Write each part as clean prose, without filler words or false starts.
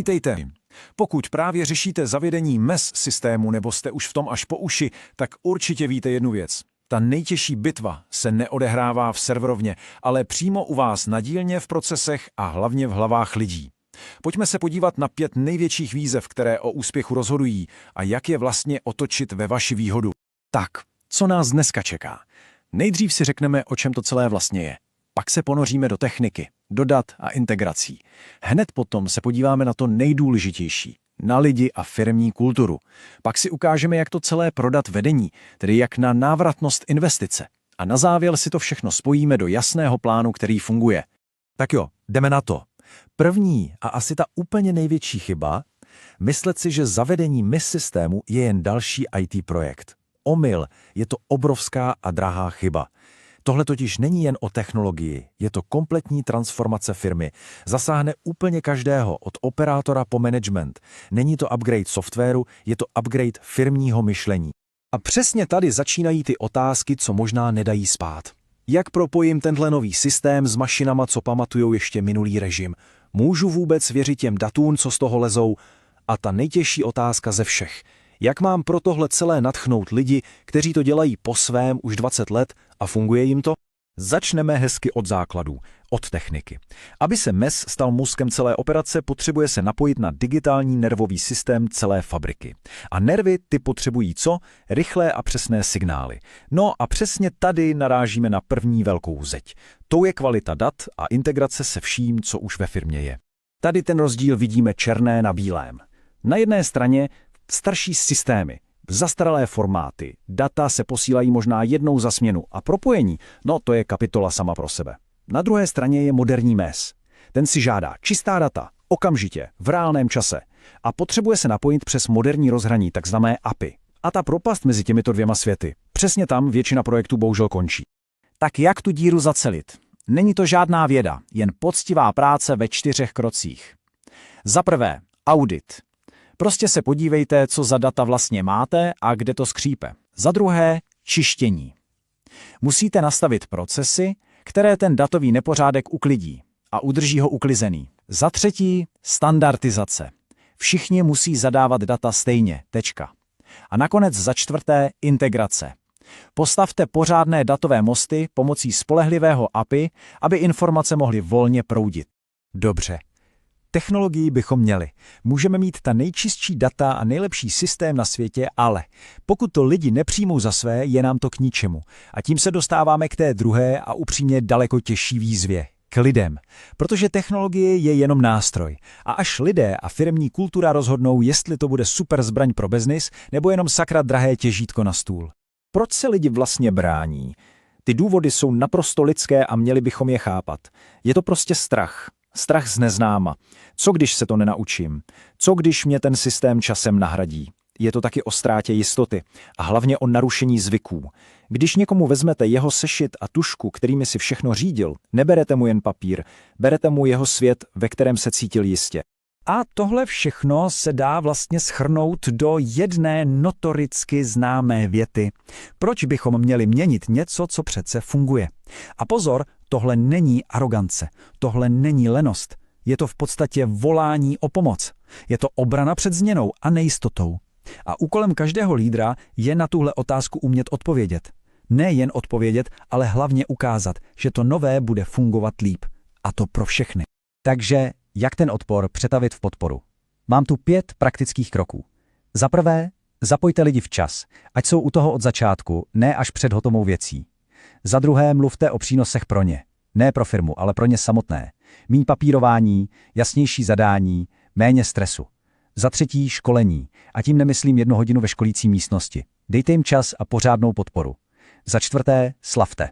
Vítejte. Pokud právě řešíte zavedení MES systému nebo jste už v tom až po uši, tak určitě víte jednu věc. Ta nejtěžší bitva se neodehrává v serverovně, ale přímo u vás na dílně v procesech a hlavně v hlavách lidí. Pojďme se podívat na 5 největších výzev, které o úspěchu rozhodují a jak je vlastně otočit ve vaši výhodu. Tak, co nás dneska čeká? Nejdřív si řekneme, o čem to celé vlastně je. Pak se ponoříme do techniky, do dat a integrací. Hned potom se podíváme na to nejdůležitější, na lidi a firmní kulturu. Pak si ukážeme, jak to celé prodat vedení, tedy jak na návratnost investice. A na závěr si to všechno spojíme do jasného plánu, který funguje. Tak jo, jdeme na to. První a asi ta úplně největší chyba, myslet si, že zavedení MES systému je jen další IT projekt. Omyl, je to obrovská a drahá chyba. Tohle totiž není jen o technologii, je to kompletní transformace firmy. Zasáhne úplně každého, od operátora po management. Není to upgrade softwaru, je to upgrade firmního myšlení. A přesně tady začínají ty otázky, co možná nedají spát. Jak propojím tenhle nový systém s mašinama, co pamatujou ještě minulý režim? Můžu vůbec věřit těm datům, co z toho lezou? A ta nejtěžší otázka ze všech. Jak mám pro tohle celé nadchnout lidi, kteří to dělají po svém už 20 let a funguje jim to? Začneme hezky od základů, od techniky. Aby se MES stal mozkem celé operace, potřebuje se napojit na digitální nervový systém celé fabriky. A nervy ty potřebují co? Rychlé a přesné signály. No a přesně tady narážíme na první velkou zeď. Tou je kvalita dat a integrace se vším, co už ve firmě je. Tady ten rozdíl vidíme černé na bílém. Na jedné straně starší systémy, zastaralé formáty, data se posílají možná jednou za směnu a propojení, no to je kapitola sama pro sebe. Na druhé straně je moderní MES. Ten si žádá čistá data, okamžitě, v reálném čase a potřebuje se napojit přes moderní rozhraní, takzvané API. A ta propast mezi těmito dvěma světy, přesně tam většina projektů bohužel končí. Tak jak tu díru zacelit? Není to žádná věda, jen poctivá práce ve 4 krocích. Za prvé, audit. Prostě se podívejte, co za data vlastně máte a kde to skřípe. Za druhé, čištění. Musíte nastavit procesy, které ten datový nepořádek uklidí a udrží ho uklizený. Za třetí, standardizace. Všichni musí zadávat data stejně, tečka. A nakonec za čtvrté, integrace. Postavte pořádné datové mosty pomocí spolehlivého API, aby informace mohly volně proudit. Dobře. Technologii bychom měli. Můžeme mít ta nejčistší data a nejlepší systém na světě, ale pokud to lidi nepřijmou za své, je nám to k ničemu. A tím se dostáváme k té druhé a upřímně daleko těžší výzvě. K lidem. Protože technologie je jenom nástroj. A až lidé a firmní kultura rozhodnou, jestli to bude super zbraň pro biznis, nebo jenom sakra drahé těžítko na stůl. Proč se lidi vlastně brání? Ty důvody jsou naprosto lidské a měli bychom je chápat. Je to prostě strach. Strach z neznáma. Co když se to nenaučím? Co když mě ten systém časem nahradí? Je to taky o ztrátě jistoty a hlavně o narušení zvyků. Když někomu vezmete jeho sešit a tužku, kterými si všechno řídil, neberete mu jen papír, berete mu jeho svět, ve kterém se cítil jistě. A tohle všechno se dá vlastně shrnout do jedné notoricky známé věty. Proč bychom měli měnit něco, co přece funguje? A pozor, tohle není arogance, tohle není lenost. Je to v podstatě volání o pomoc. Je to obrana před změnou a nejistotou. A úkolem každého lídra je na tuhle otázku umět odpovědět. Ne jen odpovědět, ale hlavně ukázat, že to nové bude fungovat líp. A to pro všechny. Takže jak ten odpor přetavit v podporu? Mám tu 5 praktických kroků. Za prvé, zapojte lidi včas, ať jsou u toho od začátku, ne až před hotovou věcí. Za druhé, mluvte o přínosech pro ně. Ne pro firmu, ale pro ně samotné. Míň papírování, jasnější zadání, méně stresu. Za třetí, školení. A tím nemyslím 1 hodinu ve školící místnosti. Dejte jim čas a pořádnou podporu. Za čtvrté, slavte.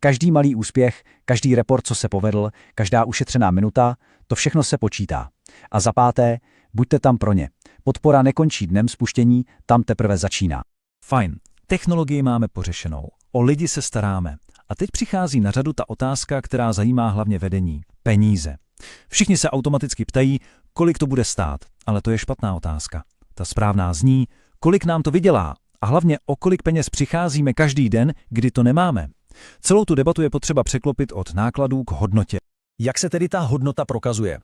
Každý malý úspěch, každý report, co se povedl, každá ušetřená minuta, to všechno se počítá. A za páté, buďte tam pro ně. Podpora nekončí dnem spuštění, tam teprve začíná. Fajn, technologii máme pořešenou, o lidi se staráme. A teď přichází na řadu ta otázka, která zajímá hlavně vedení. Peníze. Všichni se automaticky ptají, kolik to bude stát, ale to je špatná otázka. Ta správná zní, kolik nám to vydělá a hlavně o kolik peněz přicházíme každý den, kdy to nemáme. Celou tu debatu je potřeba překlopit od nákladů k hodnotě. Jak se tedy ta hodnota prokazuje?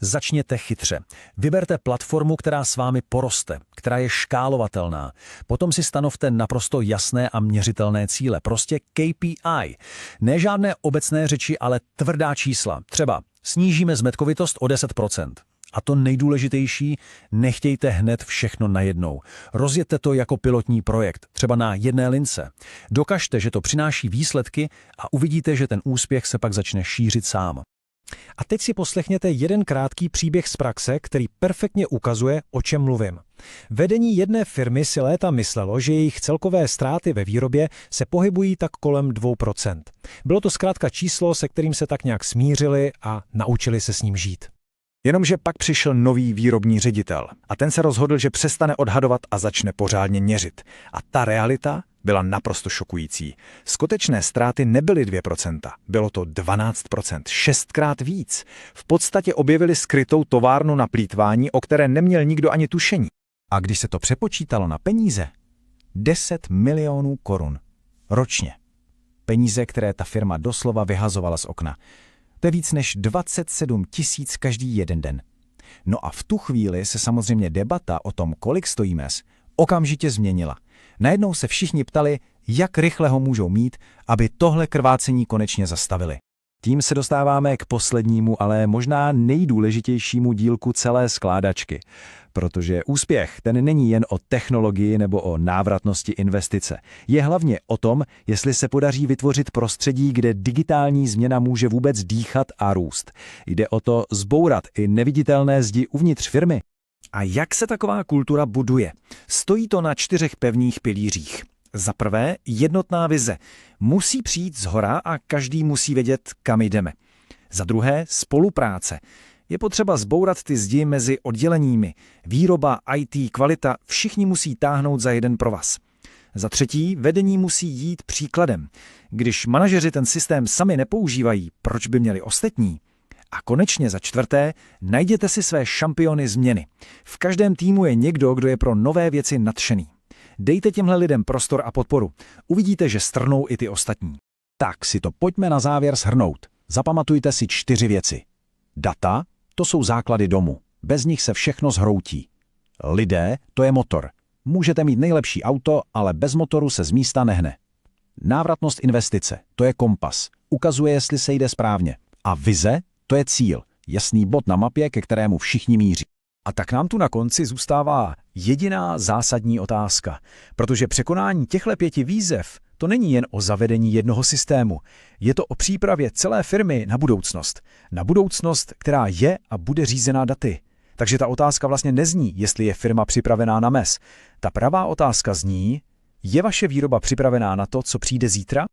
Začněte chytře. Vyberte platformu, která s vámi poroste, která je škálovatelná. Potom si stanovte naprosto jasné a měřitelné cíle, prostě KPI. Ne žádné obecné řeči, ale tvrdá čísla. Třeba snížíme zmetkovitost o 10%. A to nejdůležitější, nechtějte hned všechno najednou. Rozjeďte to jako pilotní projekt, třeba na jedné lince. Dokažte, že to přináší výsledky a uvidíte, že ten úspěch se pak začne šířit sám. A teď si poslechněte jeden krátký příběh z praxe, který perfektně ukazuje, o čem mluvím. Vedení jedné firmy si léta myslelo, že jejich celkové ztráty ve výrobě se pohybují tak kolem 2%. Bylo to zkrátka číslo, se kterým se tak nějak smířili a naučili se s ním žít. Jenomže pak přišel nový výrobní ředitel a ten se rozhodl, že přestane odhadovat a začne pořádně měřit. A ta realita byla naprosto šokující. Skutečné ztráty nebyly 2%, bylo to 12%, 6krát víc. V podstatě objevili skrytou továrnu na plýtvání, o které neměl nikdo ani tušení. A když se to přepočítalo na peníze, 10 milionů korun ročně. Peníze, které ta firma doslova vyhazovala z okna. To je víc než 27 000 každý jeden den. No a v tu chvíli se samozřejmě debata o tom, kolik stojí MES, okamžitě změnila. Najednou se všichni ptali, jak rychle ho můžou mít, aby tohle krvácení konečně zastavili. Tím se dostáváme k poslednímu, ale možná nejdůležitějšímu dílku celé skládačky. Protože úspěch, ten není jen o technologii nebo o návratnosti investice. Je hlavně o tom, jestli se podaří vytvořit prostředí, kde digitální změna může vůbec dýchat a růst. Jde o to zbourat i neviditelné zdi uvnitř firmy. A jak se taková kultura buduje? Stojí to na 4 pevných pilířích. Za prvé, jednotná vize. Musí přijít zhora a každý musí vědět, kam jdeme. Za druhé, spolupráce. Je potřeba zbourat ty zdi mezi odděleními. Výroba, IT, kvalita, všichni musí táhnout za jeden provaz. Za třetí, vedení musí jít příkladem. Když manažeři ten systém sami nepoužívají, proč by měli ostatní? A konečně za čtvrté, najděte si své šampiony změny. V každém týmu je někdo, kdo je pro nové věci nadšený. Dejte těmhle lidem prostor a podporu. Uvidíte, že strhnou i ty ostatní. Tak si to pojďme na závěr shrnout. Zapamatujte si 4 věci. Data, to jsou základy domu. Bez nich se všechno zhroutí. Lidé, to je motor. Můžete mít nejlepší auto, ale bez motoru se z místa nehne. Návratnost investice, to je kompas. Ukazuje, jestli se jde správně. A vize, to je cíl. Jasný bod na mapě, ke kterému všichni míří. A tak nám tu na konci zůstává jediná zásadní otázka. Protože překonání těchto 5 výzev to není jen o zavedení jednoho systému. Je to o přípravě celé firmy na budoucnost. Na budoucnost, která je a bude řízená daty. Takže ta otázka vlastně nezní, jestli je firma připravená na MES. Ta pravá otázka zní, je vaše výroba připravená na to, co přijde zítra?